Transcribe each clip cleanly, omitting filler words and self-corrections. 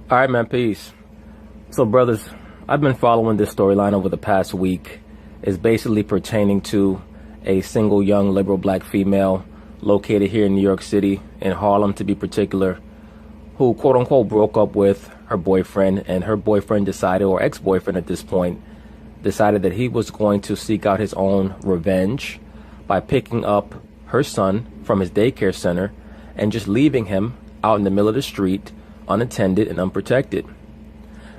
All right, man, peace. So, brothers, I've been following this storyline over the past week. It's basically pertaining to a single young liberal black female located here in New York City, in Harlem to be particular, who quote unquote broke up with her boyfriend, and her boyfriend decided, or ex-boyfriend at this point, decided that he was going to seek out his own revenge by picking up her son from his daycare center and just leaving him out in the middle of the street, unattended and unprotected.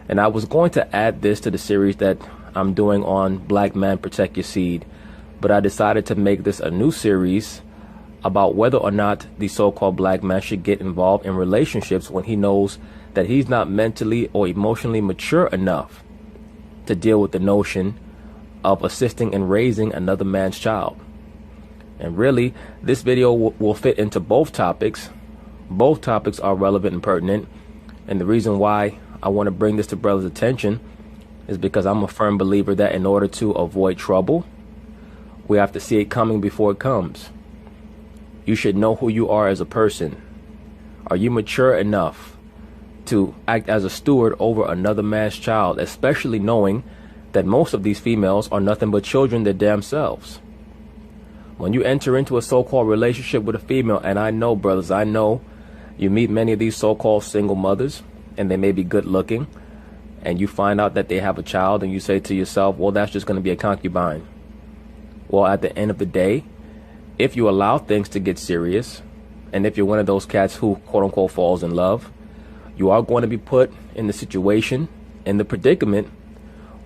And I was going to add this to the series that I'm doing on Black Man Protect Your Seed, but I decided to make this a new series about whether or not the so-called black man should get involved in relationships when he knows that he's not mentally or emotionally mature enough to deal with the notion of assisting in raising another man's child. And really, this video will fit into both topics. Both topics are relevant and pertinent. And the reason why I want to bring this to brothers' attention is because I'm a firm believer that in order to avoid trouble, we have to see it coming before it comes. You should know who you are as a person. Are you mature enough to act as a steward over another man's child, especially knowing that most of these females are nothing but children their damn selves? When you enter into a so-called relationship with a female, and I know, brothers, I know you meet many of these so-called single mothers, and they may be good looking, and you find out that they have a child, and you say to yourself, well, that's just going to be a concubine. Well, at the end of the day, if you allow things to get serious, and if you're one of those cats who quote unquote falls in love, you are going to be put in the situation, in the predicament,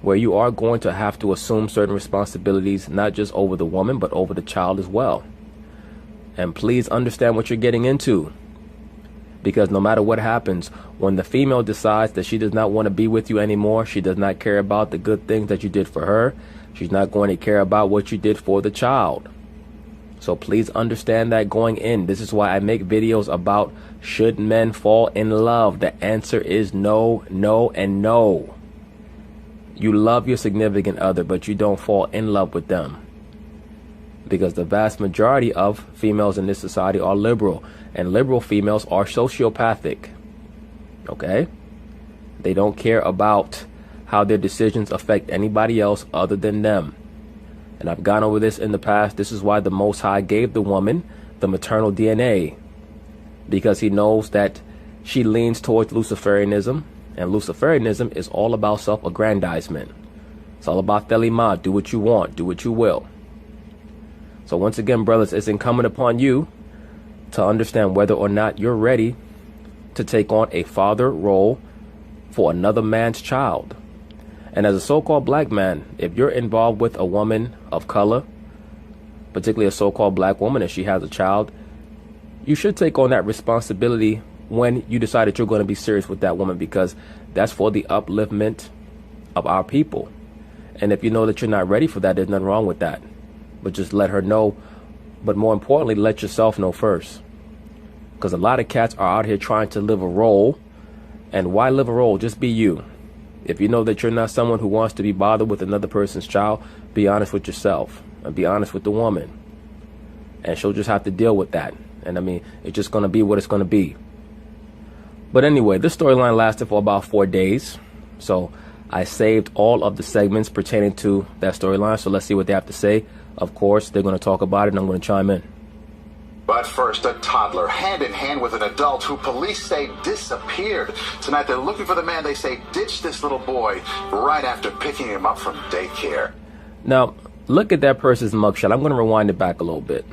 where you are going to have to assume certain responsibilities, not just over the woman, but over the child as well. And please understand what you're getting into. Because no matter what happens, when the female decides that she does not want to be with you anymore, she does not care about the good things that you did for her, she's not going to care about what you did for the child. So please understand that going in. This is why I make videos about should men fall in love. The answer is no, no, and no. You love your significant other, but you don't fall in love with them. Because the vast majority of females in this society are liberal, and liberal females are sociopathic. Okay? They don't care about how their decisions affect anybody else other than them. And I've gone over this in the past. This is why the Most High gave the woman the maternal DNA, because he knows that she leans towards Luciferianism, and Luciferianism is all about self-aggrandizement. It's all about Thelima, do what you want, do what you will. So once again, brothers, it's incumbent upon you to understand whether or not you're ready to take on a father role for another man's child. And as a so-called black man, if you're involved with a woman of color, particularly a so-called black woman, and she has a child, you should take on that responsibility when you decide that you're going to be serious with that woman, because that's for the upliftment of our people. And if you know that you're not ready for that, there's nothing wrong with that. But just let her know. But more importantly, let yourself know first. Because a lot of cats are out here trying to live a role. And why live a role? Just be you. If you know that you're not someone who wants to be bothered with another person's child, be honest with yourself and be honest with the woman. And she'll just have to deal with that. And I mean, it's just going to be what it's going to be. But anyway, this storyline lasted for about 4 days. So I saved all of the segments pertaining to that storyline. So let's see what they have to say. Of course, they're going to talk about it, and I'm going to chime in. But first, a toddler, hand in hand with an adult who police say disappeared. Tonight, they're looking for the man they say ditched this little boy right after picking him up from daycare. Now, look at that person's mugshot. I'm going to rewind it back a little bit.